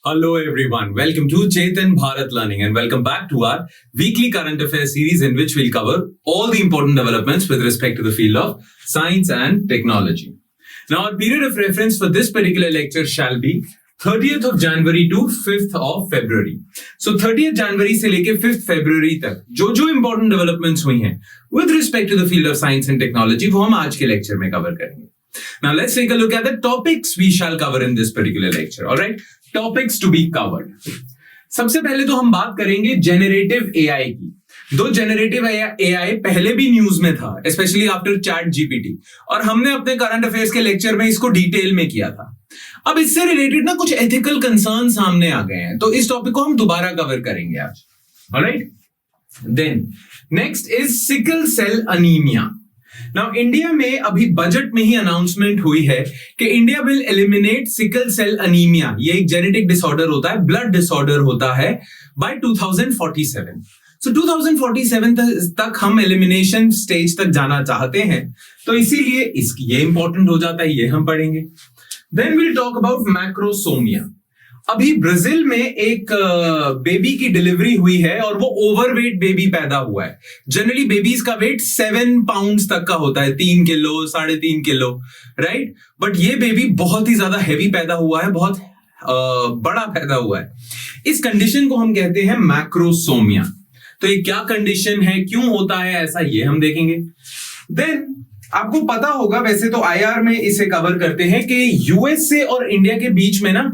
Hello everyone, welcome to Chetan Bharat Learning and welcome back to our weekly current affairs series in which we'll cover all the important developments with respect to the field of science and technology. Now our period of reference for this particular lecture shall be 30th of January to 5th of February. So 30th January से लेके 5th February तक जो important developments हुई हैं with respect to the field of science and technology वो हम आज के lecture में cover करेंगे. Now let's take a look at the topics we shall cover in this particular lecture. All right, topics to be covered. सबसे पहले तो हम बात करेंगे generative AI की. दो generative AI पहले भी न्यूज में था, especially after ChatGPT, और हमने अपने करंट अफेयर्स के लेक्चर में इसको डिटेल में किया था. अब इससे रिलेटेड ना कुछ एथिकल कंसर्न सामने आ गए हैं, तो इस टॉपिक को हम दोबारा कवर करेंगे आज. Alright, then next is sickle cell anaemia. Now India में अभी बजट में ही अनाउंसमेंट हुई है कि India will eliminate sickle cell anaemia. ये एक जेनेटिक डिसऑर्डर होता है, ब्लड डिसऑर्डर होता है, बाय 2047. सो 2047 तक हम एलिमिनेशन स्टेज तक जाना चाहते हैं, तो इसीलिए ये इंपॉर्टेंट हो जाता है, ये हम पढ़ेंगे. Then will talk about macrosomia. अभी ब्राजील में एक बेबी की डिलीवरी हुई है और वो ओवरवेट बेबी पैदा हुआ है. जनरली बेबीज का वेट 7 पाउंड्स तक का होता है, 3 किलो 3.5 किलो, राइट. बट ये बेबी बहुत ही ज्यादा हैवी पैदा हुआ है, बहुत बड़ा पैदा हुआ है. इस कंडीशन को हम कहते हैं मैक्रोसोमिया. तो ये क्या कंडीशन है, क्यों होता है ऐसा, ये हम देखेंगे. देन आपको पता होगा, वैसे तो आईआर में इसे कवर करते हैं कि यूएसए और इंडिया के बीच में ना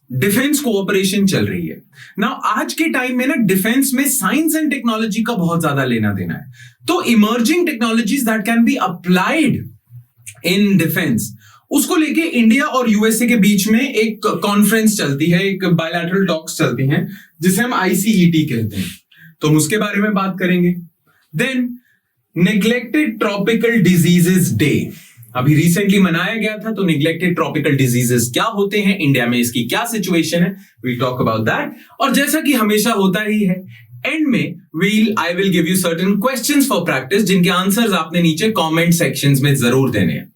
डिफेंस कोऑपरेशन चल रही है. ना आज के टाइम में ना डिफेंस में साइंस एंड टेक्नोलॉजी का बहुत ज्यादा लेना देना है. तो emerging technologies that can be applied in defence, उसको लेके इंडिया और यूएसए के बीच में एक कॉन्फ्रेंस चलती है, एक बायलैटरल टॉक्स चलती हैं, जिसे हम आईसीईटी कहते हैं. तो हम उसके बारे में बात करेंगे. Then neglected tropical diseases day अभी रिसेंटली मनाया गया था. तो नेग्लेक्टेड ट्रॉपिकल डिजीजेस क्या होते हैं, इंडिया में इसकी क्या सिचुएशन है, वी टॉक अबाउट दैट. और जैसा कि हमेशा होता ही है, एंड में I will give you certain questions for practice, जिनके आंसर्स आपने नीचे कमेंट सेक्शंस में जरूर देने हैं.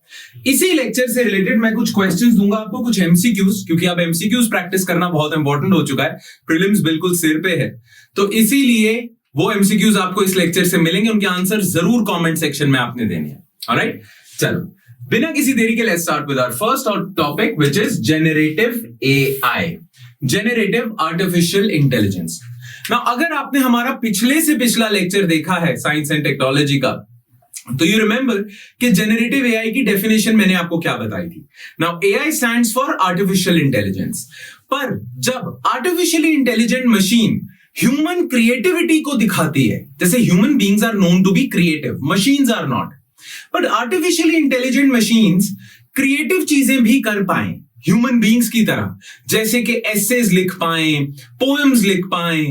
इसी लेक्चर से रिलेटेड मैं कुछ क्वेश्चंस दूंगा आपको, कुछ एमसीक्यूज, क्योंकि अब एमसीक्यूज प्रैक्टिस करना बहुत इंपॉर्टेंट हो चुका है. प्रीलिम्स बिल्कुल सिर पे है, तो इसीलिए वो एमसीक्यूज आपको इस लेक्चर से मिलेंगे, उनके आंसर जरूर कमेंट सेक्शन में आपने देने हैं. ऑलराइट, चलो बिना किसी देरी के let's start with our first topic which is generative AI, generative artificial intelligence. Now अगर आपने हमारा पिछले से पिछला लेक्चर देखा है साइंस एंड टेक्नोलॉजी का, तो यू रिमेंबर कि जेनरेटिव एआई की डेफिनेशन मैंने आपको क्या बताई थी. Now AI stands for artificial intelligence. पर जब artificially intelligent machine human creativity को दिखाती है, जैसे human beings are known to be creative, machines are not, but artificially intelligent machines creative चीजें भी कर पाए ह्यूमन बीइंग्स की तरह, जैसे कि एसेज लिख पाए, पोएम्स लिख पाए,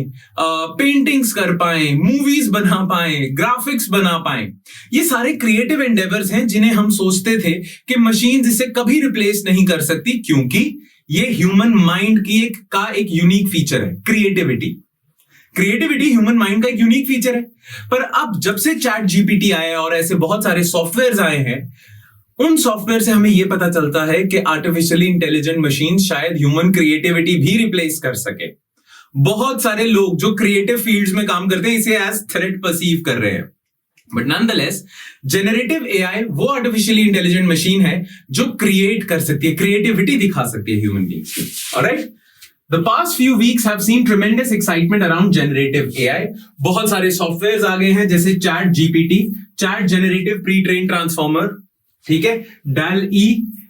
पेंटिंग्स कर पाए, मूवीज बना पाए, ग्राफिक्स बना पाए. ये सारे क्रिएटिव एंडेवर्स हैं जिन्हें हम सोचते थे कि मशीन्स इसे कभी रिप्लेस नहीं कर सकती, क्योंकि ये ह्यूमन माइंड की एक यूनिक फीचर है. क्रिएटिविटी ह्यूमन माइंड का एक यूनिक फीचर है. पर अब जब से चैट जीपीटी आया और ऐसे बहुत सारे सॉफ्टवेयर्स आए हैं, उन सॉफ्टवेयर से हमें यह पता चलता है कि आर्टिफिशियली इंटेलिजेंट मशीन शायद ह्यूमन क्रिएटिविटी भी रिप्लेस कर सके. बहुत सारे लोग जो क्रिएटिव फील्ड्स में काम करते हैं इसे एज थ्रेट परसीव कर रहे हैं. बट नॉनदलेस जेनरेटिव एआई वो आर्टिफिशियली इंटेलिजेंट मशीन है जो क्रिएट कर सकती है, क्रिएटिविटी दिखा सकती है ह्यूमन बीइंग्स की. Alright, The past few weeks have seen tremendous excitement around generative AI. बहुत सारे सॉफ्टवेयर्स आ गए हैं, जैसे chat GPT, chat generative pre train transformer, ठीक है, DALL-E.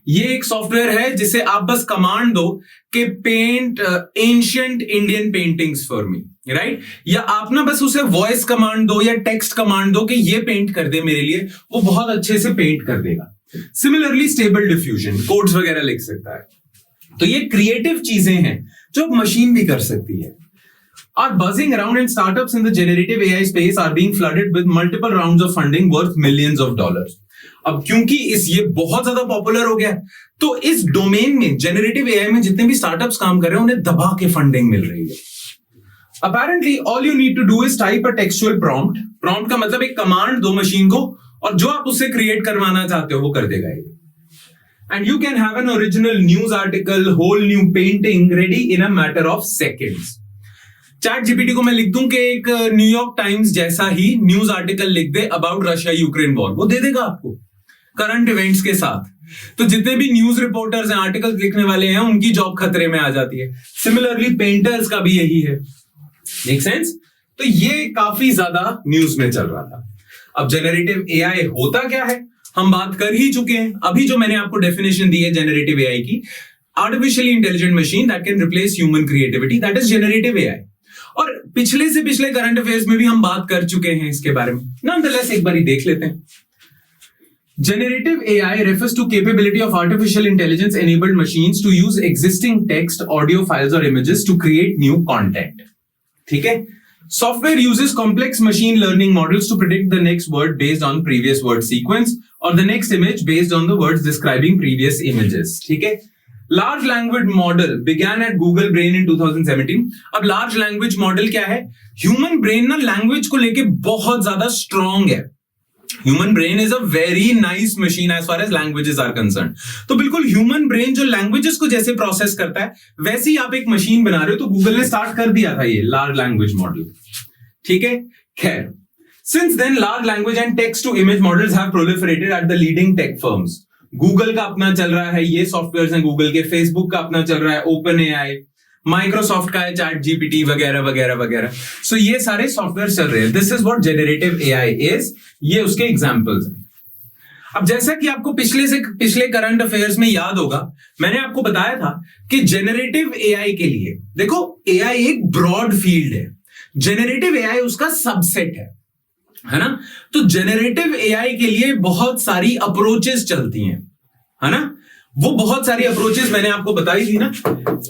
ये एक सॉफ्टवेयर है जिसे आप बस कमांड दो कि paint ancient Indian paintings for me, right, या आप ना बस उसे वॉइस कमांड दो या टेक्स्ट कमांड दो कि ये पेंट कर दे मेरे लिए, वो बहुत अच्छे से पेंट कर देगा. सिमिलरली स्टेबल डिफ्यूजन, कोड्स वगैरह लिख सकता है. तो ये क्रिएटिव चीजें हैं जो मशीन भी कर सकती है. Are buzzing around and startups in the generative AI space are being flooded with multiple rounds of funding worth millions of dollars. अब क्योंकि ये बहुत ज्यादा पॉपुलर हो गया, तो इस डोमेन में जेनरेटिव एआई में जितने भी स्टार्टअप्स काम कर रहे हैं उन्हें दबा के फंडिंग मिल रही है. Apparently all you need to do is type a textual prompt. Prompt का मतलब एक कमांड दो मशीन को, और जो आप उससे क्रिएट करवाना चाहते हो वो कर देगा. and you can have an original news article, whole new painting ready in a matter of seconds. Chat GPT को मैं लिख दूं कि एक न्यूयॉर्क टाइम्स जैसा ही न्यूज आर्टिकल लिख दे अबाउट रशिया यूक्रेन वॉर, वो दे देगा आपको करंट इवेंट्स के साथ। तो जितने भी न्यूज रिपोर्टर्स हैं, आर्टिकल्स लिखने वाले हैं, उनकी जॉब खतरे में आ जाती है। सिमिलरली पेंटर्स का भी यही है। Make sense? तो ये काफी ज्यादा न्यूज में चल रहा था। अब जेनरेटिव एआई होता क्या है हम बात कर ही चुके हैं। अभी जो मैंने आपको डेफिनेशन दी है जेनरेटिव एआई की, artificially intelligent machine that can replace human creativity, that is generative AI. और पिछले से पिछले करंट अफेयर्स में भी हम बात कर चुके हैं इसके बारे में। नॉनदलेस एक बार देख लेते हैं। Generative AI refers to capability of artificial intelligence enabled machines to use existing text, audio files or images to create new content. ठीक है? Software uses complex machine learning models to predict the next word based on previous word sequence or the next image based on the words describing previous images. ठीक है? Large language model began at Google Brain in 2017. अब large language model क्या है? Human brain ना language को लेके बहुत ज्यादा strong है। Human brain is a very nice machine as far as languages are concerned. तो बिल्कुल human brain जो languages को जैसे प्रोसेस करता है वैसे ही आप एक मशीन बना रहे हो। तो गूगल ने स्टार्ट कर दिया था ये large language model। ठीक है? खैर, since then large language and text to image models have proliferated at the leading tech firms. Google का अपना चल रहा है, ये सॉफ्टवेयर हैं गूगल के, फेसबुक का अपना चल रहा है ओपन एआई, माइक्रोसॉफ्ट का है चैट जीपीटी वगैरह वगैरह वगैरह। सो ये सारे सॉफ्टवेयर चल रहे हैं। This is what generative AI is. ये उसके एग्जांपल्स हैं। अब जैसा कि आपको पिछले करंट अफेयर्स में याद होगा, मैंने आपको बताया था कि जेनरेटिव एआई के लिए, देखो एआई एक ब्रॉड फील्ड है, जेनरेटिव एआई उसका सबसेट है ना? तो जेनरेटिव एआई के लिए बहुत सारी अप्रोचेस चलती हैं, है ना? वो बहुत सारी अप्रोचेस मैंने आपको बताई थी ना।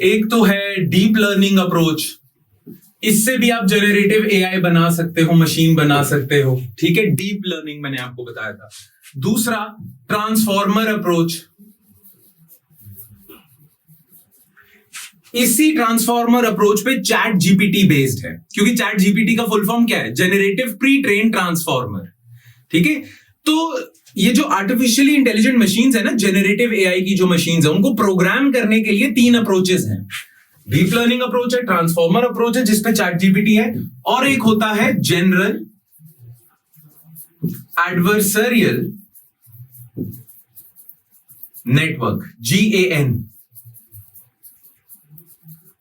एक तो है डीप लर्निंग अप्रोच, इससे भी आप जेनरेटिव एआई बना सकते हो, मशीन बना सकते हो। ठीक है, डीप लर्निंग मैंने आपको बताया था। दूसरा ट्रांसफॉर्मर अप्रोच, इसी ट्रांसफॉर्मर अप्रोच पे चैट जीपीटी बेस्ड है, क्योंकि चैट जीपीटी का फुल फॉर्म क्या है? Generative pre train transformer. ठीक है, तो ये जो आर्टिफिशियली इंटेलिजेंट मशीन्स है ना, जेनरेटिव एआई की जो मशीन्स है, उनको प्रोग्राम करने के लिए 3 अप्रोचेस हैं। डीप लर्निंग अप्रोच है, ट्रांसफॉर्मर अप्रोच है जिसपे चैट जीपीटी है, और एक होता है जनरल एडवर्सरियल नेटवर्क, GAN।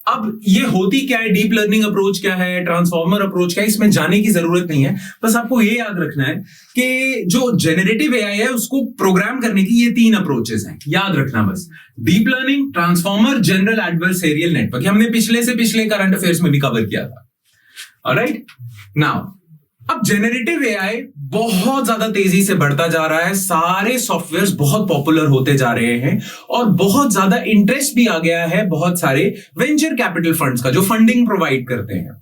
अब ये होती क्या है, डीप लर्निंग अप्रोच क्या है, ट्रांसफॉर्मर अप्रोच क्या है, इसमें जाने की जरूरत नहीं है। बस आपको ये याद रखना है कि जो जेनरेटिव एआई है उसको प्रोग्राम करने की ये 3 अप्रोचेस हैं, याद रखना बस। Deep learning, transformer, general adversarial network. हमने पिछले से पिछले करंट अफेयर्स में भी कवर किया था। ऑलराइट, नाउ अब जेनरेटिव एआई बहुत ज्यादा तेजी से बढ़ता जा रहा है, सारे सॉफ्टवेयर्स बहुत पॉपुलर होते जा रहे हैं और बहुत ज्यादा इंटरेस्ट भी आ गया है बहुत सारे वेंचर कैपिटल फंड्स का, जो फंडिंग प्रोवाइड करते हैं,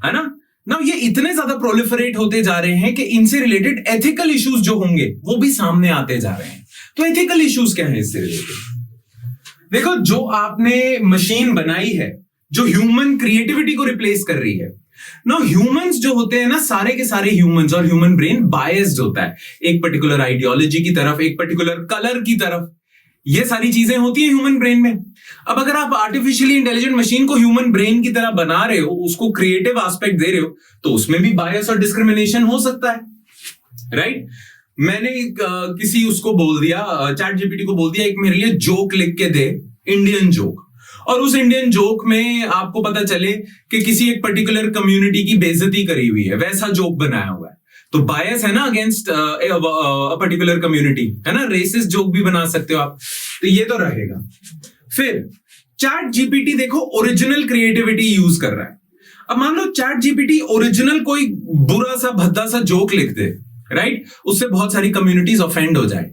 है ना? नाउ ये इतने ज्यादा प्रोलिफरेट होते जा रहे हैं कि इनसे रिलेटेड एथिकल इश्यूज जो होंगे वो भी सामने आते जा रहे हैं। तो एथिकल इश्यूज क्या है इससे रिलेटेड? देखो, जो आपने मशीन बनाई है जो ह्यूमन क्रिएटिविटी को रिप्लेस कर रही है, नाउ ह्यूमंस जो होते हैं ना, सारे के सारे ह्यूमंस और ह्यूमन ब्रेन बायस्ड होता है एक पर्टिकुलर आइडियोलॉजी की तरफ, एक पर्टिकुलर कलर की तरफ। ये सारी चीजें होती है ह्यूमन ब्रेन में। अब अगर आप आर्टिफिशियली इंटेलिजेंट मशीन को ह्यूमन ब्रेन की तरह बना रहे हो, उसको क्रिएटिव एस्पेक्ट दे रहे हो, तो उसमें भी बायस और डिस्क्रिमिनेशन हो सकता है, राइट? मैंने किसी उसको बोल दिया, चैट जीपीटी को बोल दिया एक मेरे लिए जोक लिख के दे, इंडियन जोक, और उस इंडियन जोक में आपको पता चले कि किसी एक पर्टिकुलर कम्युनिटी की बेइज्जती करी हुई है, वैसा जोक बनाया हुआ है, तो बायस है ना अगेंस्ट पर्टिकुलर कम्युनिटी, है ना? रेसिस्ट जोक भी बना सकते हो आप, तो ये तो रहेगा। फिर चैट जीपीटी देखो ओरिजिनल क्रिएटिविटी यूज कर रहा है। अब मान लो चैट जीपीटी ओरिजिनल कोई बुरा सा भद्दा सा जोक लिख दे, राइट? उससे बहुत सारी कम्युनिटीज ऑफेंड हो जाए।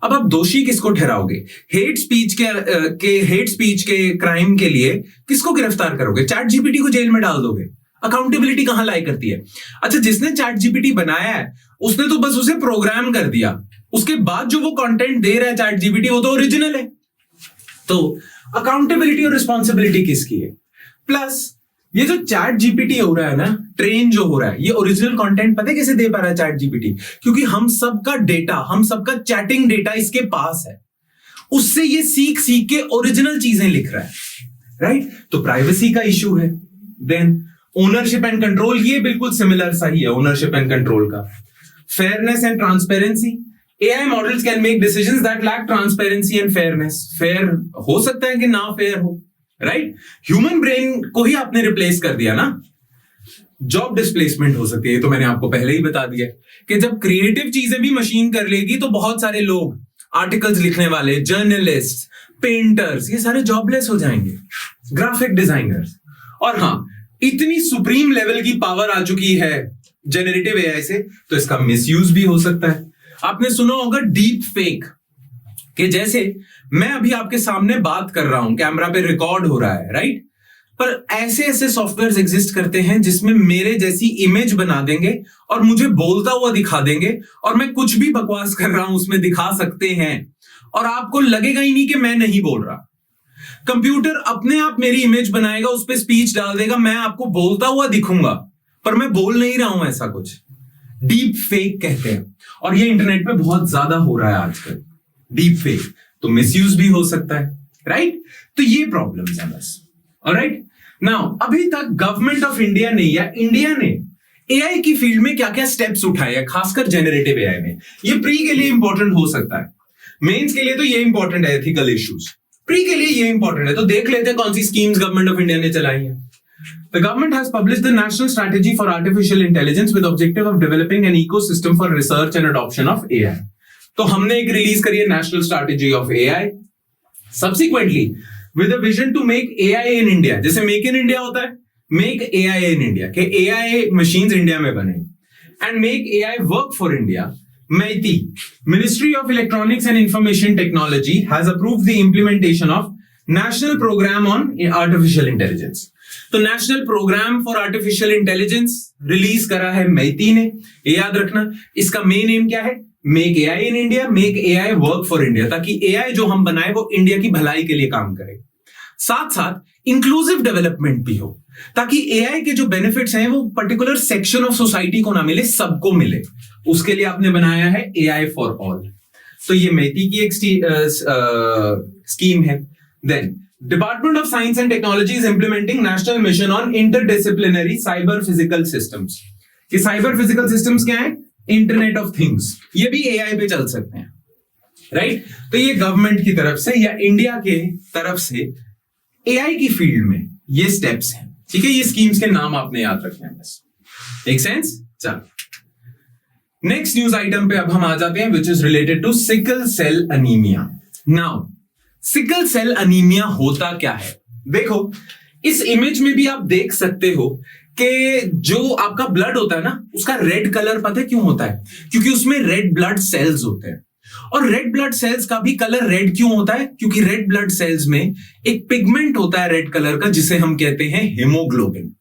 अब आप दोषी किसको ठहराओगे? हेट स्पीच के क्राइम के लिए किसको गिरफ्तार करोगे? चैट जीपीटी को जेल में डाल दोगे। अकाउंटेबिलिटी कहां लाई करती है? अच्छा, जिसने चैट जीपीटी बनाया है उसने तो बस उसे प्रोग्राम कर दिया, उसके बाद जो वो कंटेंट दे रहा है चैट जीपीटी वो तो ओरिजिनल है। तो अकाउंटेबिलिटी और रिस्पॉन्सिबिलिटी किसकी है? प्लस ये जो चैट जीपीटी हो रहा है ना, ट्रेन जो हो रहा है, ये ओरिजिनल कंटेंट पता है कैसे दे पा रहा है चैट जीपीटी? क्योंकि हम सबका डेटा, हम सबका चैटिंग डेटा इसके पास है। उससे ये सीख सीख के ओरिजिनल चीजें लिख रहा है, राइट? तो प्राइवेसी का इशू है। देन ओनरशिप एंड कंट्रोल, ये बिल्कुल सिमिलर सा ही है ओनरशिप एंड कंट्रोल का। Fairness and transparency, AI models can make decisions that lack transparency and fairness. Fair हो सकता है कि ना फेयर हो, राइट? ह्यूमन ब्रेन को ही आपने रिप्लेस कर दिया ना। जॉब डिस्प्लेसमेंट हो सकती है, तो मैंने आपको पहले ही बता दिया कि जब क्रिएटिव चीजें भी मशीन कर लेगी तो बहुत सारे लोग, आर्टिकल्स लिखने वाले, जर्नलिस्ट, पेंटर्स, ये सारे जॉबलेस हो जाएंगे, ग्राफिक डिजाइनर्स। और हाँ, इतनी सुप्रीम लेवल की पावर आ चुकी है जेनरेटिव AI से, तो इसका मिसयूज भी हो सकता है। आपने सुना होगा डीप फेक, कि जैसे मैं अभी आपके सामने बात कर रहा हूं, कैमरा पे रिकॉर्ड हो रहा है, राइट? पर ऐसे ऐसे सॉफ्टवेयर एग्जिस्ट करते हैं जिसमें मेरे जैसी इमेज बना देंगे और मुझे बोलता हुआ दिखा देंगे, और मैं कुछ भी बकवास कर रहा हूं उसमें दिखा सकते हैं, और आपको लगेगा ही नहीं कि मैं नहीं बोल रहा। कंप्यूटर अपने आप मेरी इमेज बनाएगा, उस पर स्पीच डाल देगा, मैं आपको बोलता हुआ दिखूंगा पर मैं बोल नहीं रहा हूं, ऐसा कुछ डीप फेक कहते हैं। और ये इंटरनेट पे बहुत ज्यादा हो रहा है आजकल, डीप फेक। तो मिसयूज भी हो सकता है, राइट? तो ये प्रॉब्लम्स है बस। ऑलराइट, नाउ अभी तक गवर्नमेंट ऑफ इंडिया ने या इंडिया ने एआई की फील्ड में क्या क्या स्टेप्स उठाए हैं, खासकर जेनरेटिव एआई में। ये प्री के लिए इंपॉर्टेंट हो सकता है, मेंस के लिए तो ये इंपॉर्टेंट है, एथिकल इश्यूज। प्री के लिए ये इंपॉर्टेंट है, तो देख लेते हैं कौन सी स्कीम्स गवर्नमेंट ऑफ इंडिया ने चलाई है। The government has published the National Strategy for Artificial Intelligence with objective of developing an ecosystem for research and adoption of AI. तो हमने एक रिलीज करी है national strategy of AI. Subsequently, with a vision to make AI in India, जैसे make in India होता है, make AI in India, कि AI machines India में बने, and make AI work for India. MeitY, Ministry of Electronics and Information Technology, has approved the implementation of National Program on Artificial Intelligence. तो national programme for artificial intelligence release करा है MeitY ने। ये याद रखना, इसका मेन एम क्या है? Make AI in India, make AI work for India, ताकि AI जो हम बनाए वो इंडिया की भलाई के लिए काम करे। साथ साथ इंक्लूसिव डेवलपमेंट भी हो, ताकि AI के जो बेनिफिट्स हैं वो पर्टिकुलर सेक्शन ऑफ सोसाइटी को ना मिले, सबको मिले। उसके लिए आपने बनाया है AI फॉर ऑल। तो ये MeitY की एक स्कीम है। Then Department of Science and Technology is implementing National Mission on Interdisciplinary Cyber Physical Systems. कि साइबर फिजिकल सिस्टम्स क्या है? Internet of things. ये भी AI पे चल सकते हैं, राइट? तो ये गवर्नमेंट की तरफ से या इंडिया के तरफ से AI की फील्ड में ये स्टेप्स हैं, ठीक है? ये स्कीम्स के नाम आपने याद रखने हैं बस। Make sense? चलो नेक्स्ट न्यूज आइटम पे अब हम आ जाते हैं, which is related to sickle cell anaemia. Now sickle cell anaemia होता क्या है? देखो, इस इमेज में भी आप देख सकते हो कि जो आपका ब्लड होता है ना, उसका रेड कलर पता है क्यों होता है? क्योंकि उसमें रेड ब्लड सेल्स होते हैं। और रेड ब्लड सेल्स का भी कलर रेड क्यों होता है? क्योंकि रेड ब्लड सेल्स में एक पिगमेंट होता है रेड कलर का, जिसे हम कहते हैं हीमोग्लोबिन।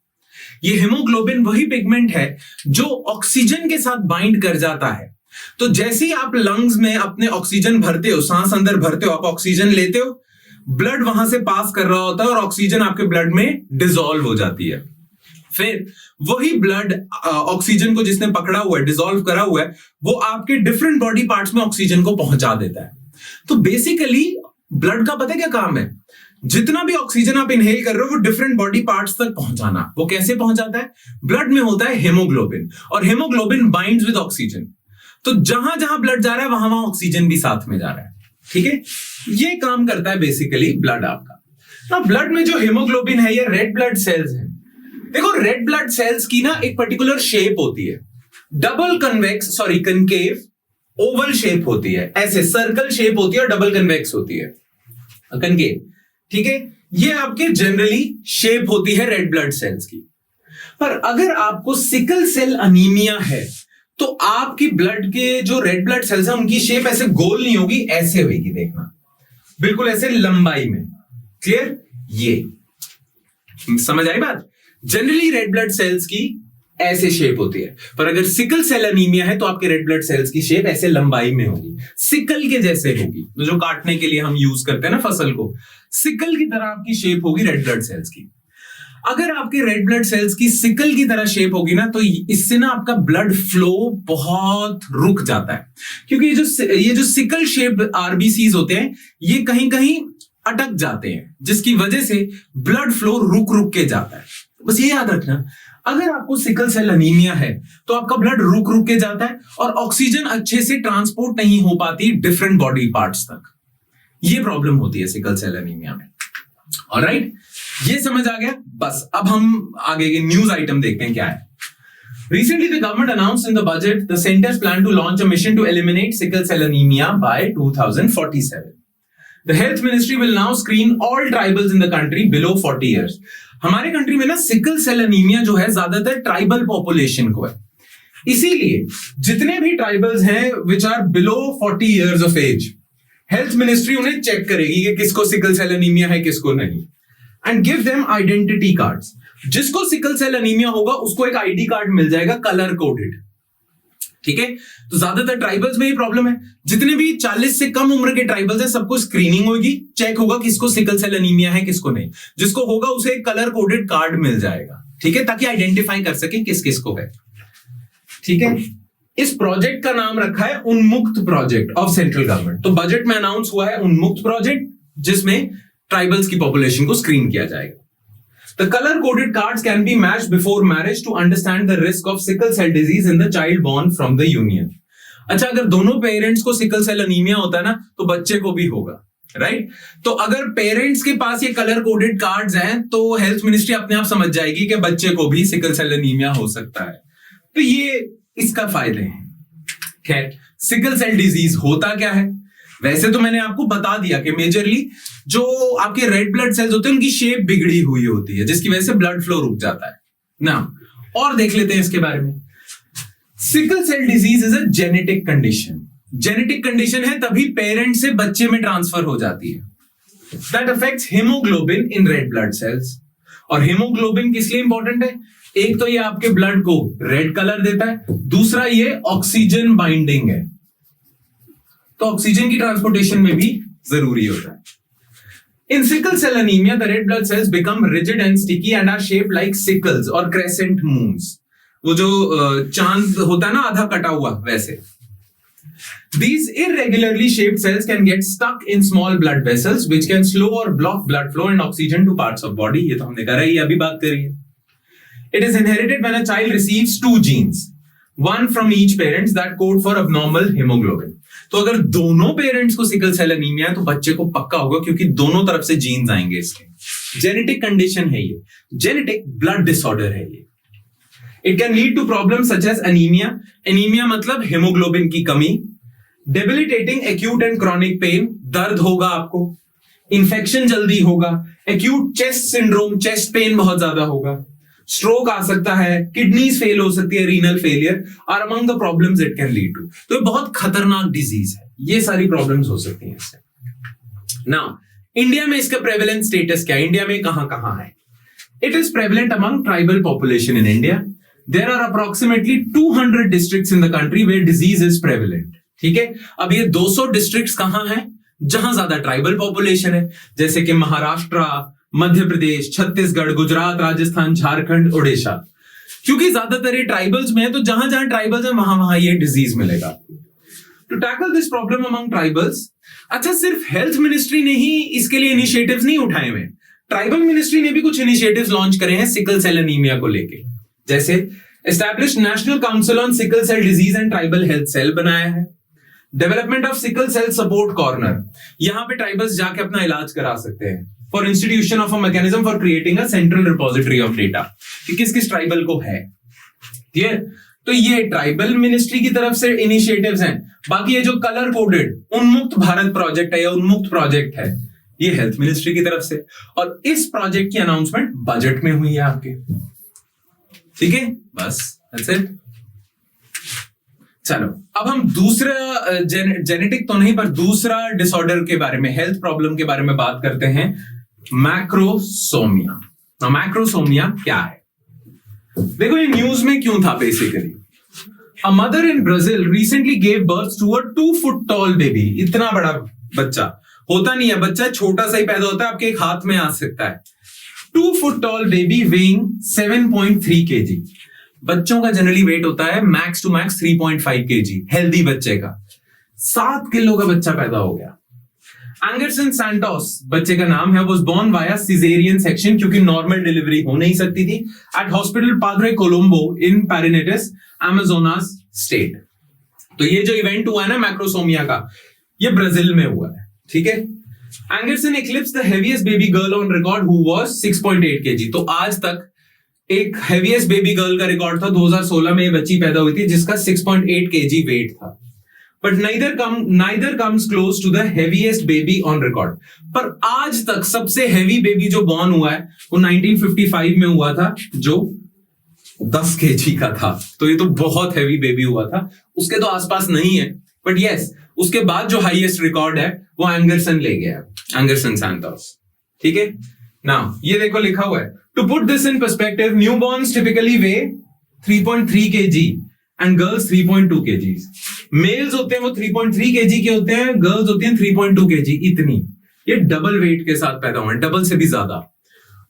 ये हीमोग्लोबिन वही पिगमेंट है जो ऑक्सीजन के साथ बाइंड कर जाता है। तो जैसे ही आप लंग्स में अपने ऑक्सीजन भरते हो, सांस अंदर भरते हो, आप ऑक्सीजन लेते हो, ब्लड वहां से पास कर रहा होता है और ऑक्सीजन आपके ब्लड में डिसॉल्व हो जाती है। फिर वही ब्लड ऑक्सीजन को जिसने पकड़ा हुआ है, डिसॉल्व करा हुआ है, वो आपके डिफरेंट बॉडी पार्ट्स में ऑक्सीजन को पहुंचा देता है। तो बेसिकली ब्लड का पता है क्या काम है? जितना भी ऑक्सीजन आप इनहेल कर रहे हो वो डिफरेंट बॉडी पार्ट्स तक पहुंचाना। वो कैसे पहुंचाता है? ब्लड में होता है हीमोग्लोबिन, और हीमोग्लोबिन बाइंड्स विद ऑक्सीजन। तो जहां जहां ब्लड जा रहा है वहां वहां ऑक्सीजन भी साथ में जा रहा है, ठीक है? ये काम करता है बेसिकली ब्लड आपका। ना ब्लड में जो हीमोग्लोबिन है, ये रेड ब्लड सेल्स हैं। देखो, रेड ब्लड सेल्स की ना एक पर्टिकुलर शेप होती है, double convex concave Oval shape होती है, ऐसे सर्कल शेप होती है और डबल कन्वेक्स होती है, कनकेव, ठीक है? ये आपके जनरली शेप होती है रेड ब्लड सेल्स की। पर अगर आपको सिकल सेल अनीमिया है तो आपकी ब्लड के जो रेड ब्लड सेल्स हैं उनकी शेप ऐसे गोल नहीं होगी, ऐसे होगी, देखना, बिल्कुल ऐसे लंबाई में। क्लियर? ये समझ आई बात? जनरली रेड ब्लड सेल्स की ऐसे शेप होती है, पर अगर सिकल सेल अनीमिया है तो आपके रेड ब्लड सेल्स की शेप ऐसे लंबाई में होगी, सिकल के जैसे होगी। जो काटने के लिए हम यूज करते हैं ना फसल को, सिकल की तरह आपकी शेप होगी रेड ब्लड सेल्स की। अगर आपके रेड ब्लड सेल्स की सिकल की तरह शेप होगी ना, तो इससे ना आपका ब्लड फ्लो बहुत रुक जाता है, क्योंकि ये जो सिकल शेप आरबीसीज होते हैं ये कहीं कहीं अटक जाते हैं, जिसकी वजह से ब्लड फ्लो रुक रुक के जाता है। बस ये याद रखना, अगर आपको सिकल सेल अनीमिया है तो आपका ब्लड रुक रुक के जाता है और ऑक्सीजन अच्छे से ट्रांसपोर्ट नहीं हो पाती डिफरेंट बॉडी पार्ट्स तक। ये प्रॉब्लम होती है सिकल सेल अनीमिया में। ऑलराइट, ये समझ आ गया। बस अब हम आगे के न्यूज आइटम देखते हैं क्या है। Recently, the government announced in the budget the centers plan to launch a mission to eliminate sickle cell anemia by 2047. The health ministry will now screen all tribals in the country below 40 years. हमारे country में ना sickle cell anaemia जो है ज्यादातर tribal population को है, इसीलिए जितने भी ट्राइबल्स हैं which are below 40 years of age, health ministry उन्हें चेक करेगी कि किसको सिकल सेल अनीमिया है किसको नहीं, and give them identity cards. जिसको सिकल सेल अनीमिया होगा उसको एक आईडी कार्ड मिल जाएगा कलर कोडेड। ठीक है, तो ज्यादातर ट्राइबल्स में ये प्रॉब्लम है। जितने भी 40 से कम उम्र के ट्राइबल्स हैं सबको स्क्रीनिंग होगी, चेक होगा किसको सिकल सेल अनीमिया है किसको नहीं। जिसको होगा उसे एक कलर कोडेड कार्ड मिल जाएगा, ठीक है, ताकि आइडेंटिफाई कर सके किस किस को है। ठीक है, इस प्रोजेक्ट का नाम रखा है उन्मुक्त प्रोजेक्ट ऑफ सेंट्रल गवर्नमेंट। तो बजट में अनाउंस हुआ है उन्मुक्त प्रोजेक्ट, जिसमें ट्राइबल्स की पॉपुलेशन को स्क्रीन किया जाएगा। The color-coded cards can be matched before marriage to understand the risk of sickle cell disease in the child born from the union. अच्छा, अगर दोनों पेरेंट्स को सिकल सेल अनीमिया होता है ना, तो बच्चे को भी होगा, राइट? तो अगर पेरेंट्स के पास ये कलर कोडेड कार्ड्स हैं, तो हेल्थ मिनिस्ट्री अपने आप समझ जाएगी कि बच्चे को भी सिकल सेल अनीमिया हो सकता है। तो ये इसका फायदे हैं। खैर, सिकल सेल डिजीज होता क्या है? वैसे तो मैंने आपको बता दिया कि मेजरली जो आपके रेड ब्लड सेल्स होते हैं उनकी शेप बिगड़ी हुई होती है, जिसकी वजह से ब्लड फ्लो रुक जाता है ना। और देख लेते हैं इसके बारे में। Sickle cell disease is a genetic condition. Genetic condition है, तभी पेरेंट से बच्चे में ट्रांसफर हो जाती है। That affects haemoglobin in red blood sales. और हीमोग्लोबिन किस लिए इंपॉर्टेंट है? एक तो ये आपके ब्लड को रेड कलर देता है, दूसरा ये ऑक्सीजन बाइंडिंग है, तो ऑक्सीजन की ट्रांसपोर्टेशन में भी जरूरी होता है। In sickle cell anaemia the red blood cells become rigid and sticky and are shaped like sickles और क्रेसेंट मून्स। वो जो चांद होता है ना आधा कटा हुआ, वैसे। These irregularly shaped cells can get stuck in small blood vessels which can slow or block blood flow and oxygen to parts of body। ये तो हमने करा ही, अभी बात करी है। It is inherited when a child receives two genes, one from each parent that code for abnormal hemoglobin। तो अगर दोनों पेरेंट्स को सिकल सेल अनीमिया है तो बच्चे को पक्का होगा, क्योंकि दोनों तरफ से जीन्स आएंगे इसके। जेनेटिक कंडीशन है ये, जेनेटिक ब्लड डिसऑर्डर है ये। It can lead to problem such as anaemia. Anaemia मतलब हेमोग्लोबिन की कमी, debilitating acute and chronic pain, दर्द होगा आपको, इंफेक्शन जल्दी होगा, acute chest syndrome, chest pain बहुत ज्यादा होगा, स्ट्रोक आ सकता है, किडनीज फेल हो सकती है, रीनल फेलियर और among the problems it can lead to. तो ये बहुत खतरनाक डिजीज है, ये सारी प्रॉब्लम्स हो सकती हैं इससे। नाउ इंडिया में इसका प्रेवलेंस स्टेटस क्या है? इंडिया में कहां है? It is prevalent among tribal population in India. There are approximately 200 districts in the country where disease is prevalent. ठीक है, अब ये 200 डिस्ट्रिक्ट्स कहां हैं जहां ज्यादा ट्राइबल पॉपुलेशन है, जैसे कि महाराष्ट्र, मध्य प्रदेश, छत्तीसगढ़, गुजरात, राजस्थान, झारखंड, ओडिशा। क्योंकि ज्यादातर ये ट्राइबल्स में है, तो जहां जहां ट्राइबल्स है वहां वहां ये डिजीज मिलेगा। To tackle this problem among tribals, अच्छा सिर्फ हेल्थ मिनिस्ट्री ने ही इसके लिए इनिशिएटिव्स नहीं उठाए हुए, ट्राइबल मिनिस्ट्री ने भी कुछ इनिशिएटिव्स लॉन्च करे हैं सिकल सेल अनीमिया को लेके। जैसे establish national council on sickle cell disease and tribal health cell बनाया है। Development of sickle cell support corner, यहां पे ट्राइबल्स जाके अपना इलाज करा सकते हैं। For institution of a mechanism for creating a central repository of data, कि किस किस ट्राइबल को है। ठीक है, तो ये ट्राइबल मिनिस्ट्री की तरफ से इनिशिएटिव्स हैं। बाकी ये जो कलर कोडेड उन्मुक्त भारत प्रोजेक्ट है या उन्मुक्त प्रोजेक्ट है, ये हेल्थ मिनिस्ट्री की तरफ से, और इस प्रोजेक्ट की अनाउंसमेंट बजट में हुई है आपके। ठीक है, बस दैट्स इट। चलो अब हम दूसरा जेनेटिक तो नहीं पर दूसरा डिसऑर्डर के बारे में, हेल्थ प्रॉब्लम के बारे में बात करते हैं, मैक्रोसोमिया। ना मैक्रोसोमिया क्या है? देखो ये न्यूज में क्यों था basically. A mother in Brazil recently give birth to a 2 foot tall baby. इतना बड़ा बच्चा होता नहीं है, बच्चा छोटा सा ही पैदा होता है, आपके एक हाथ में आ सकता है। 2 foot tall baby weighing 7.3 kg. बच्चों का जनरली वेट होता है max to max 3.5 kg, healthy बच्चे का। 7 किलो का बच्चा पैदा हो गया। एंगरसन सैंटोस बच्चे का नाम है, was born via caesarean section, क्योंकि नॉर्मल डिलीवरी हो नहीं सकती थी, at hospital Padre Colombo in Parintins, Amazonas state. तो ये जो इवेंट हुआ है ना मैक्रोसोमिया का, ये ब्राजील में हुआ है, ठीक है। Angerson eclipse the heaviest baby girl on record who was 6.8 kg। तो आज तक एक हेवीएस्ट बेबी गर्ल का रिकॉर्ड था, 2016 में ये बच्ची पैदा हुई थी जिसका 6.8 kg वेट था। But neither comes close to the heaviest baby on record। पर आज तक सबसे हेवी बेबी जो बॉर्न हुआ है वो 1955 में हुआ था, जो 10 kg का था। तो ये तो बहुत हेवी बेबी हुआ था, उसके तो आसपास नहीं है। बट यस, उसके बाद जो हाईएस्ट रिकॉर्ड है वो एंगरसन ले गया, एंगरसन सैंटोस, ठीक है। नाउ ये देखो लिखा हुआ है, to put this in perspective, newborns typically weigh 3.3 kg and girls 3.2 kg। Males होते हैं वो 3.3 kg के होते हैं, गर्ल्स होती हैं 3.2 kg। इतनी, ये डबल वेट के साथ पैदा हुए हैं, डबल से भी ज्यादा।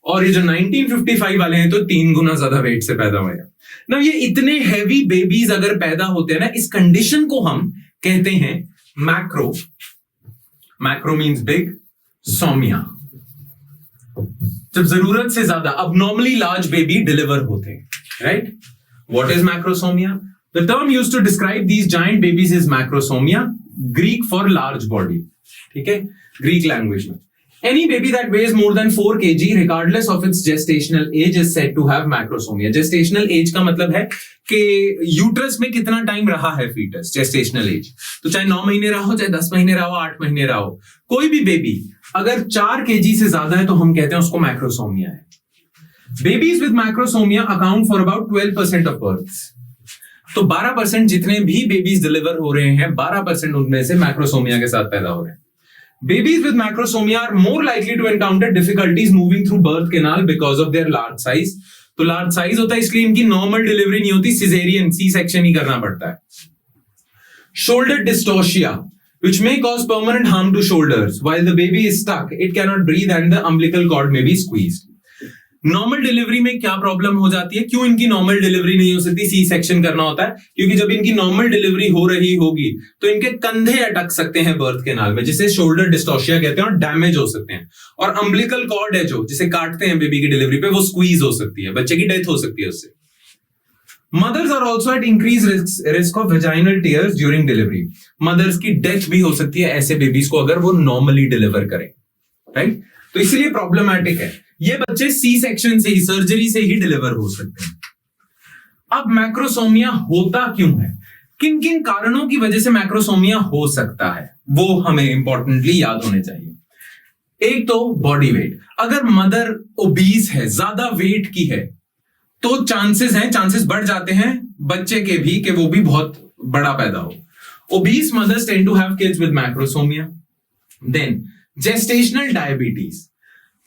और ये जो 1955 वाले हैं तो 3 गुना ज्यादा वेट से पैदा हुए हैं ना। ये इतने हैवी बेबीज अगर पैदा होते हैं ना, इस कंडीशन को हम कहते हैं मैक्रो। मैक्रो मींस बिग, सोमिया। जब जरूरत से ज्यादा abnormally large baby डिलीवर होते हैं, right? What is macrosomia? The term used to describe these giant babies is macrosomia, Greek for large body. ठीक है, Greek language में। Any baby that weighs more than 4 kg, regardless of its gestational age, is said to have macrosomia. Gestational age का मतलब है कि uterus में कितना time रहा है फीटस, जेस्टेशनल एज। तो चाहे 9 महीने रहा हो, चाहे 10 महीने रहा हो, 8 महीने रहा हो, कोई भी बेबी अगर 4 kg से ज्यादा है तो हम कहते हैं उसको मैक्रोसोमिया है। Babies with macrosomia account for about 12% of births. तो 12% जितने भी बेबीज डिलीवर हो रहे हैं, 12% उनमें से मैक्रोसोमिया के साथ पैदा हो रहे हैं। Babies with macrosomia are more likely to encounter difficulties moving through birth canal because of their large size। तो लार्ज साइज होता है इसलिए इनकी नॉर्मल डिलीवरी नहीं होती, सिजेरियन, सी सेक्शन ही करना पड़ता है। Shoulder dystocia which may cause permanent harm to shoulders while the baby is stuck, it cannot breathe and the umbilical cord may be squeezed। Normal delivery में क्या problem हो जाती है, क्यों इनकी नॉर्मल डिलीवरी नहीं हो सकती, सी सेक्शन करना होता है? क्योंकि जब इनकी नॉर्मल डिलीवरी हो रही होगी तो इनके कंधे अटक सकते हैं बर्थ केनाल में, जिसे शोल्डर डिस्टोशिया कहते हैं, और डैमेज हो सकते हैं। और अम्बिलिकल कॉर्ड है जो जिसे काटते हैं बेबी की डिलीवरी पे, वो स्क्वीज हो सकती है, बच्चे की डेथ हो सकती है उससे। Mothers are also at increase risk of vaginal tears during delivery. Mothers की डेथ भी हो सकती है ऐसे बेबीज को अगर वो नॉर्मली डिलीवर करें, राइट? तो इसलिए प्रॉब्लमैटिक है। ये बच्चे सी सेक्शन से ही, सर्जरी से ही डिलीवर हो सकते हैं। अब मैक्रोसोमिया होता क्यों है, किन किन कारणों की वजह से मैक्रोसोमिया हो सकता है, वो हमें इंपॉर्टेंटली याद होने चाहिए। एक तो बॉडी वेट। अगर मदर ओबीस है, ज्यादा वेट की है, तो चांसेस बढ़ जाते हैं बच्चे के भी कि वो भी बहुत बड़ा पैदा हो। Obese mothers tend to have kids with macrosomia. Then gestational diabetes.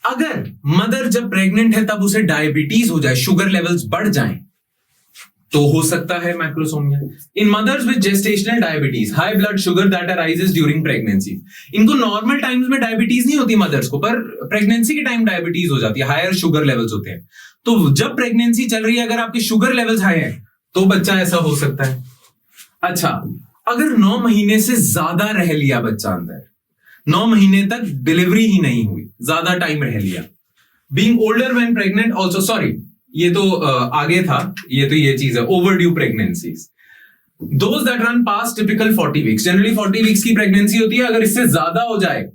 अगर मदर जब प्रेग्नेंट है तब उसे डायबिटीज हो जाए, शुगर लेवल्स बढ़ जाएं, तो हो सकता है macrosomia. In mothers with gestational diabetes, high blood sugar that arises during pregnancy. इनको नॉर्मल टाइम्स में डायबिटीज नहीं होती मदर्स को, पर प्रेगनेंसी के टाइम डायबिटीज हो जाती है, हायर शुगर लेवल्स होते हैं। तो जब प्रेगनेंसी चल रही है, अगर आपके शुगर लेवल्स हाई है तो बच्चा ऐसा हो सकता है। अच्छा, अगर 9 महीने से ज्यादा रह लिया बच्चा अंदर, 9 महीने तक डिलीवरी ही नहीं हुई, ज्यादा टाइम रह लिया। Being older when pregnant also, sorry ये तो आगे था, ये चीज है, overdue pregnancies. Those that run past typical 40 weeks, generally 40 weeks की प्रेगनेंसी होती है। अगर इससे ज्यादा हो जाए,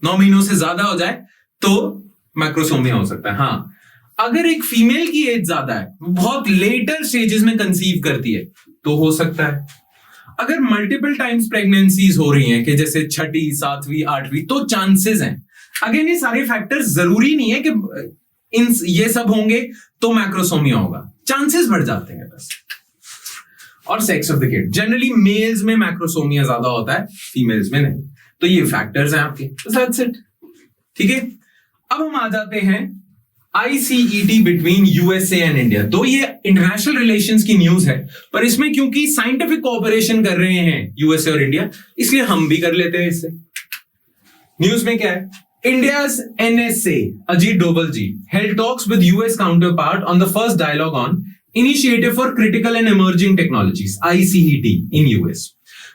9 महीनों से ज्यादा हो जाए, तो मैक्रोसोमिया हो सकता है। हाँ, अगर एक फीमेल की एज ज्यादा है, बहुत लेटर स्टेजेस में कंसीव करती है, तो हो सकता है। अगर मल्टीपल टाइम्स प्रेगनेंसीज हो रही हैं, कि जैसे 6वीं, 7वीं, 8वीं, तो चांसेस हैं। अगेन ये सारे फैक्टर्स जरूरी नहीं है कि ये सब होंगे तो मैक्रोसोमिया होगा, चांसेस बढ़ जाते हैं बस। और sex of the kid, generally males में मैक्रोसोमिया ज्यादा होता है, फीमेल्स में नहीं। तो ये फैक्टर्स हैं आपके, दैट्स इट। ठीक है, अब हम आ जाते हैं ICET between USA and India. तो ये इंटरनेशनल रिलेशंस की न्यूज है, पर इसमें क्योंकि साइंटिफिक कोऑपरेशन कर रहे हैं USA और इंडिया, इसलिए हम भी कर लेते हैं इससे। न्यूज में क्या है, India's NSA, Ajit Doval ji, held talks with US counterpart on the first dialogue on Initiative for Critical and Emerging Technologies, ICET, in US.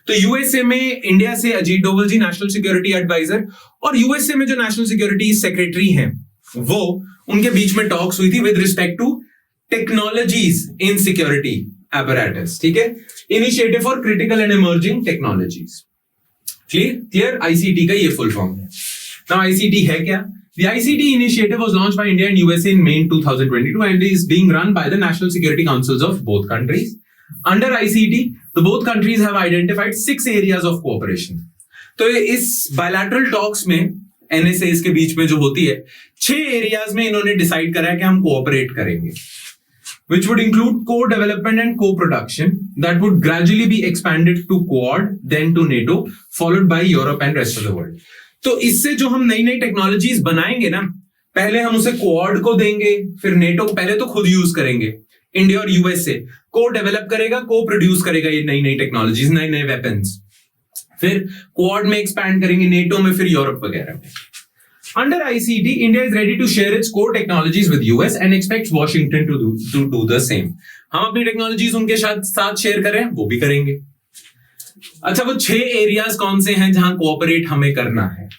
तो यूएसए में इंडिया से अजीत डोवल जी नेशनल सिक्योरिटी एडवाइजर और यूएसए में जो national security secretary हैं वो उनके बीच में टॉक्स हुई थी with respect to technologies in security apparatus, ठीक है, initiative for critical and emerging technologies. Clear ICT का ये फुल फॉर्म है। नाउ आईसीटी है क्या? The ICT initiative was launched by India and USA in May 2022 and is being run by the National Security Councils of both countries. Under ICT, the both countries have identified 6 areas of cooperation. तो इस bilateral talks में NSAs के बीच में जो होती है 6 areas में इन्होंने डिसाइड करा है कि हम कोऑपरेट करेंगे, which would include co-development and co-production that would gradually be expanded to Quad, then to NATO, followed by Europe and rest of the world. तो इससे जो हम नई नई टेक्नोलॉजीज बनाएंगे ना, पहले हम उसे क्वाड को देंगे, फिर नेटो को, पहले तो खुद यूज करेंगे, इंडिया और यूएसए को डेवलप करेगा, को प्रोड्यूस करेगा ये नई नई टेक्नोलॉजीज, नए नए वेपन्स, फिर क्वाड में एक्सपैंड करेंगे, नेटो में, फिर यूरोप वगैरह में। Under ICT, India is ready to share its core technologies with US and expects Washington to do the same. हम अपनी टेक्नोलॉजीज उनके साथ शेयर करें, वो भी करेंगे। अच्छा, वो 6 एरियाज कौन से हैं जहां कोऑपरेट हमें करना है?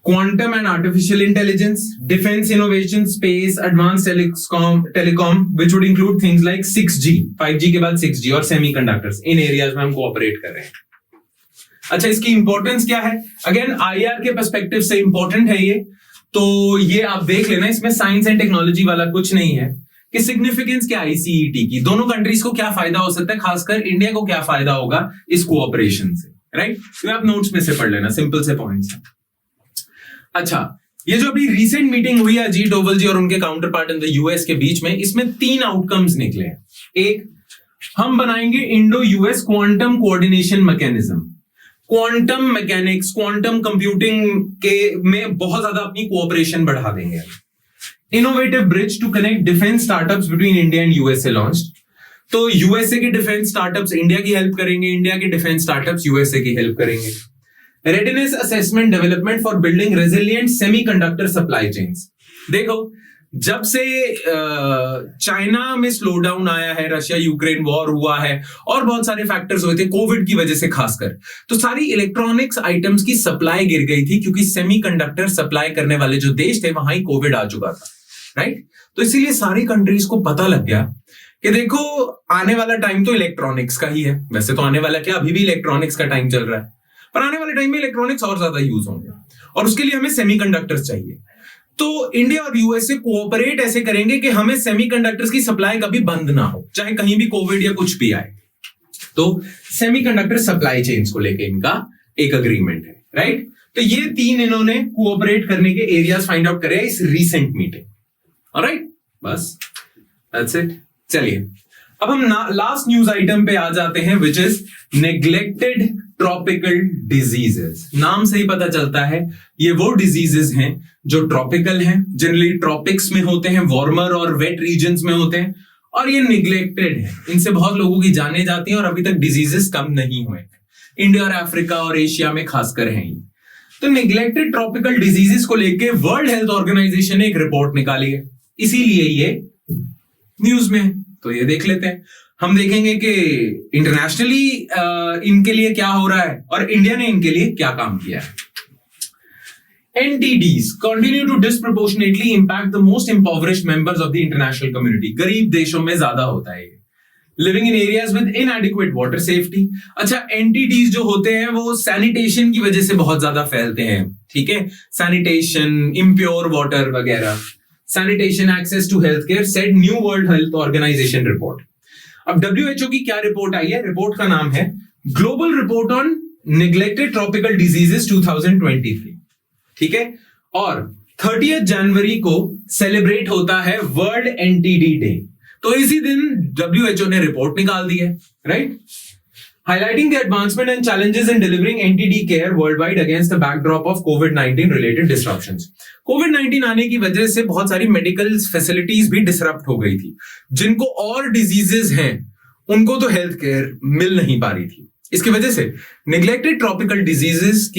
Quantum and artificial intelligence, defence innovation, space, advance telecom which would include things like 6G, 5G के बाद 6G और सेमीकंडक्टर्स। इन एरियाज में हम कोऑपरेट कर रहे हैं। अच्छा, इसकी इंपॉर्टेंस क्या है? अगेन आईआर के पर्सपेक्टिव से इंपॉर्टेंट है ये, तो ये आप देख लेना, इसमें साइंस एंड टेक्नोलॉजी वाला कुछ नहीं है कि सिग्निफिकेंस क्या आईसीईटी की, दोनों कंट्रीज को क्या फायदा हो सकता है, खासकर इंडिया को क्या फायदा होगा इस कोऑपरेशन से, राइट? तो आप नोट्स में से पढ़ लेना, सिंपल से पॉइंट्स हैं। अच्छा, ये जो अभी रिसेंट मीटिंग हुई है अजीत डोवल जी और उनके counter part in the US के बीच में, इसमें 3 आउटकम्स निकले हैं। एक, हम बनाएंगे Indo US quantum coordination mechanism. Quantum mechanics, quantum computing के में बहुत ज्यादा अपनी कोऑपरेशन बढ़ा देंगे। Innovative bridge to connect defence startups between India and USA launched. तो यूएसए के डिफेंस स्टार्टअप्स इंडिया की हेल्प करेंगे, इंडिया के डिफेंस स्टार्टअप्स यूएसए की हेल्प करेंगे। Readiness assessment development for building resilient semiconductor supply chains. देखो, जब से चाइना में स्लो डाउन आया है, रशिया यूक्रेन वॉर हुआ है और बहुत सारे फैक्टर्स हुए थे कोविड की वजह से खासकर, तो सारी इलेक्ट्रॉनिक्स आइटम्स की सप्लाई गिर गई थी क्योंकि सेमीकंडक्टर सप्लाई करने वाले जो देश थे वहां ही कोविड आ चुका था, राइट? तो इसीलिए सारी कंट्रीज को पता लग गया कि देखो आने वाला टाइम तो इलेक्ट्रॉनिक्स का ही है। वैसे तो आने वाला क्या, अभी भी इलेक्ट्रॉनिक्स का टाइम चल रहा है, पर आने वाले टाइम में इलेक्ट्रॉनिक्स और ज्यादा यूज होंगे और उसके लिए हमें सेमीकंडक्टर्स चाहिए। तो इंडिया और यूएसए कोऑपरेट ऐसे करेंगे कि हमें सेमीकंडक्टर्स की सप्लाई कभी बंद ना हो, चाहे कहीं भी कोविड या कुछ भी आए। तो सेमीकंडक्टर सप्लाई चेन्स को लेके इनका एक अग्रीमेंट है, राइट? तो ये 3 इन्होंने कोऑपरेट करने के एरियाज फाइंड आउट करे इस रीसेंट मीटिंग। ऑलराइट, बस दैट्स इट। चलिए अब हम लास्ट न्यूज आइटम पे आ जाते हैं, which is neglected tropical diseases. नाम से ही पता चलता है ये वो डिजीजेस हैं जो ट्रॉपिकल हैं, जनरली ट्रॉपिक्स में होते हैं, वार्मर और वेट रीजन्स में होते हैं, और ये निग्लेक्टेड है। इनसे बहुत लोगों की जाने जाती हैं और अभी तक डिजीजेस कम नहीं हुए। इंडिया और अफ्रीका और एशिया में खासकर हैं ये। तो निग्लेक्टेड ट्रॉपिकल डिजीजेस को लेके वर्ल्ड हेल्थ ऑर्गेनाइजेशन ने एक रिपोर्ट निकाली है, इसीलिए ये न्यूज में है। तो ये देख लेते हैं। हम देखेंगे कि इंटरनेशनली इनके लिए क्या हो रहा है और इंडिया ने इनके लिए क्या काम किया है। NTDs continue to disproportionately impact the most impoverished members of the international community. गरीब देशों में ज्यादा होता है ये। Living in areas with inadequate water safety. अच्छा, NTDs जो होते हैं वो सैनिटेशन की वजह से बहुत ज्यादा फैलते हैं, ठीक है? सैनिटेशन, इम्प्योर वाटर वगैरह। Sanitation access to health care said new World Health Organization report. अब WHO की क्या रिपोर्ट आई है? रिपोर्ट का नाम है global report on neglected tropical diseases 2023, ठीक है? और 30 जनवरी को सेलिब्रेट होता है वर्ल्ड NTD डे। तो इसी दिन WHO ने रिपोर्ट निकाल दी है, right? Highlighting the advancement and challenges in delivering NTD care worldwide against the backdrop of COVID-19 related disruptions. COVID-19 आने की वजह से बहुत सारी मेडिकल फैसिलिटीज भी डिसरप्ट हो गई थी। जिनको और डिजीजेस हैं उनको तो हेल्थ केयर मिल नहीं पा रही थी, इसकी वजह से नेग्लेक्टेड ट्रॉपिकल डिजीजेस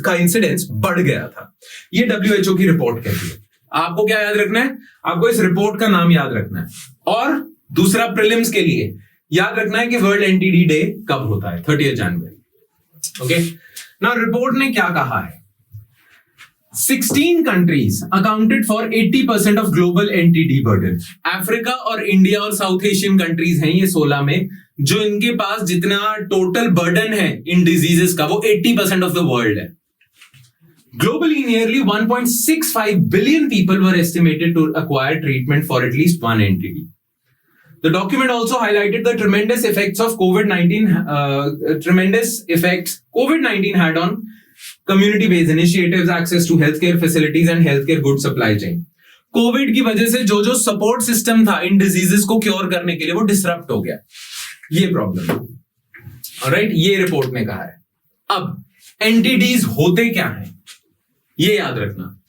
का इंसिडेंस बढ़ गया था। ये WHO की रिपोर्ट कहती है। आपको क्या याद रखना है? आपको इस रिपोर्ट का नाम याद रखना है। और दूसरा, प्रीलिम्स के लिए याद रखना है कि वर्ल्ड एनटीडी डे कब होता है, 30 जनवरी। ओके, नाउ रिपोर्ट ने क्या कहा है? 16 countries accounted for 80% of global NTD burden. Africa और इंडिया और साउथ एशियन कंट्रीज हैं ये 16 में, जो इनके पास जितना टोटल बर्डन है इन डिजीजेस का वो 80% ऑफ द वर्ल्ड है। Globally, nearly 1.65 billion people were estimated to acquire treatment for at least one NTD. The document also highlighted the tremendous effects of COVID-19 had on community-based initiatives, access to healthcare facilities and healthcare goods supply chain. Covid की वजह से जो support system था इन diseases को cure करने के लिए वो डिसरप्ट हो गया, ये प्रॉब्लम है। ऑलराइट, ये रिपोर्ट ने कहा है। अब एनटीडीज होते क्या हैं ये याद रखना।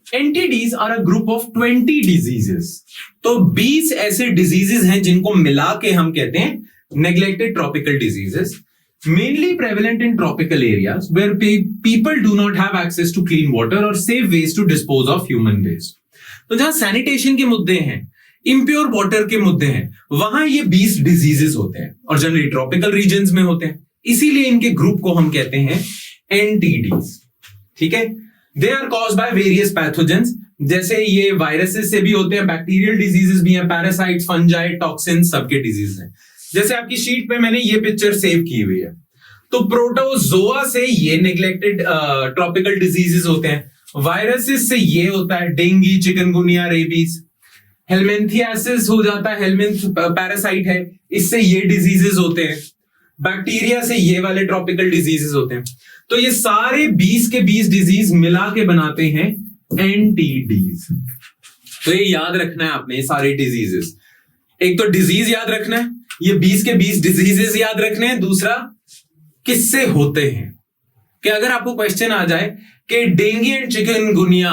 NTDs are a group of 20 diseases. तो 20 ऐसे डिजीजेस हैं जिनको मिला के हम कहते हैं neglected tropical diseases, mainly prevalent in tropical areas where people do not have access to clean water or safe ways to dispose of human waste. तो जहां सैनिटेशन के मुद्दे हैं, इम्प्योर वाटर के मुद्दे हैं, वहां ये 20 डिजीजेस होते हैं और जनरली ट्रॉपिकल रीजन्स में होते हैं। इसीलिए इनके ग्रुप को हम कहते हैं एनटीडीज। ठीक है, they are caused by various pathogens, जैसे ये वायरसेस से भी होते हैं, बैक्टीरियल डिजीजेस भी हैं, पैरासाइट्स, फंजाई, टॉक्सिन, सबके डिजीज हैं। जैसे आपकी शीट पे मैंने ये पिक्चर सेव की हुई है, तो प्रोटोजोआ से ये नेग्लेक्टेड ट्रॉपिकल डिजीजेस होते हैं, वायरसेस से ये होता है डेंगू, चिकनगुनिया, रेबीज, हेलमिंथियासिस हो जाता है, हेलमिंथ पैरासाइट है, इससे ये डिजीजेस होते हैं, बैक्टीरिया से ये वाले ट्रॉपिकल डिजीजेस होते हैं। तो ये सारे 20 के 20 डिजीज मिला के बनाते हैं एनटीडीज। तो ये याद रखना है आपने, सारे डिजीजेस। एक तो डिजीज याद रखना है, ये 20 के 20 डिजीजेस याद रखने हैं, दूसरा किससे होते हैं। कि अगर आपको क्वेश्चन आ जाए कि dengue and chikungunya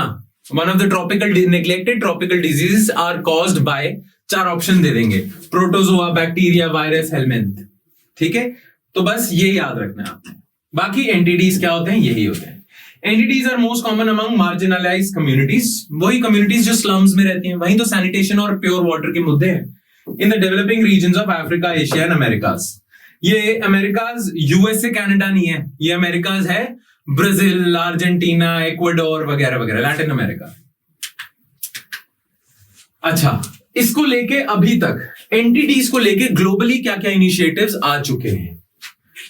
one of the tropical neglected tropical diseases are caused by, 4 option दे देंगे, प्रोटोजोआ, बैक्टीरिया, वायरस, हेलमिंथ। ठीक है, तो बस ये याद रखना है आपने। बाकी एनटीडीज क्या होते हैं, यही होते हैं। NTDs are most common among marginalized communities, वही कम्युनिटीज जो स्लम्स में रहती हैं। वहीं तो सैनिटेशन और प्योर वाटर के मुद्दे हैं। In the developing regions of Africa, Asia and Americas. ये अमेरिकाज यूएसए कनाडा नहीं है, ये अमेरिकाज है ब्राजील, अर्जेंटीना, इक्वाडोर वगैरह वगैरह, लैटिन अमेरिका। अच्छा, इसको लेके अभी तक एनटीडीज को लेके ग्लोबली क्या क्या इनिशिएटिव्स आ चुके हैं?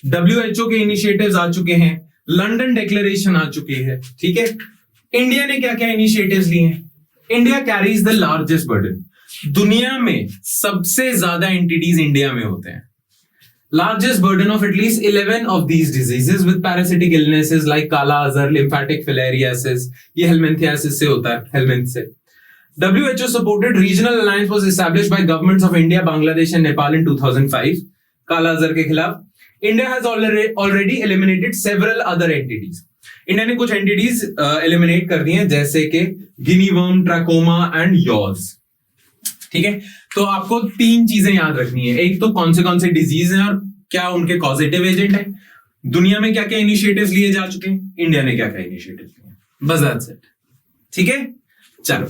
WHO के इनिशिएटिव्स आ चुके हैं, लंदन डिक्लेरेशन आ चुकी है। ठीक है, इंडिया ने क्या क्या इनिशिएटिव्स लिए हैं? India carries the largest burden. दुनिया में सबसे ज्यादा एनटीडीज इंडिया में होते हैं। Largest burden of at least 11 of these diseases with parasitic illnesses like काला अजहर, lymphatic filariasis, ये helminthiasis से होता है, helminth से। WHO supported regional alliance was established by governments of India, Bangladesh and Nepal in 2005 काला अजहर के खिलाफ। India has already eliminated several other entities. India ने कुछ एंटिटीज एलिमिनेट कर दी हैं, जैसे कि गिनी वर्म, ट्रैकोमा एंड यॉज। ठीक है, तो आपको 3 चीजें याद रखनी है। एक तो कौन से डिजीज हैं और क्या उनके कॉजेटिव एजेंट है, दुनिया में क्या क्या इनिशिएटिव्स लिए जा चुके हैं, इंडिया ने क्या क्या इनिशिएटिव्स लिए, बस दैट्स इट। ठीक है, चलो,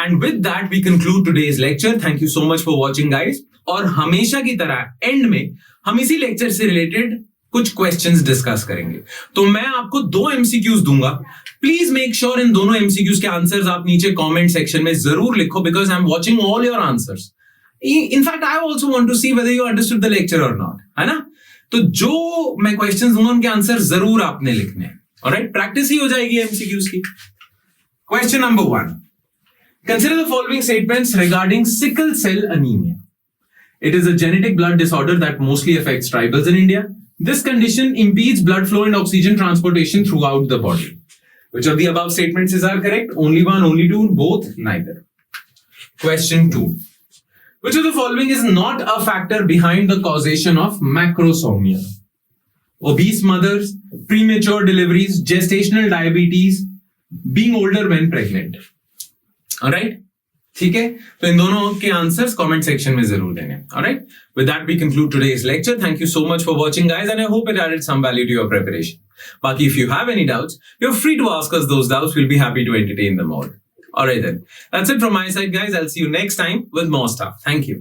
and with that we conclude today's lecture. Thank you so much for watching guys. और हमेशा की तरह एंड में हम इसी लेक्चर से रिलेटेड कुछ क्वेश्चंस डिस्कस करेंगे। तो मैं आपको 2 एमसीक्यूज दूंगा, प्लीज मेक श्योर इन दोनों एमसीक्यूज के आंसर्स आप नीचे कमेंट सेक्शन में जरूर लिखो, because I am watching all your answers. In fact I also want to see whether you understood the lecture और नॉट, है ना। तो जो मैं क्वेश्चंस दूंगा उनके आंसर जरूर आपने लिखने हैं। ऑलराइट, प्रैक्टिस ही हो जाएगी एमसीक्यूज की। Question number 1, consider the following statements regarding sickle cell anaemia. It is a genetic blood disorder that mostly affects tribals in India. This condition impedes blood flow and oxygen transportation throughout the body. Which of the above statements are correct? Only one, only two, both, neither. Question 2. Which of the following is not a factor behind the causation of macrosomia? Obese mothers, premature deliveries, gestational diabetes, being older when pregnant. All right? ठीक है, तो इन दोनों के answers comment section में जरूर देंगे. Alright, with that we conclude today's lecture. Thank you so much for watching guys and I hope it added some value to your preparation. बाकी if you have any doubts, you're free to ask us those doubts. We'll be happy to entertain them all. Alright then, that's it from my side guys. I'll see you next time with more stuff. Thank you.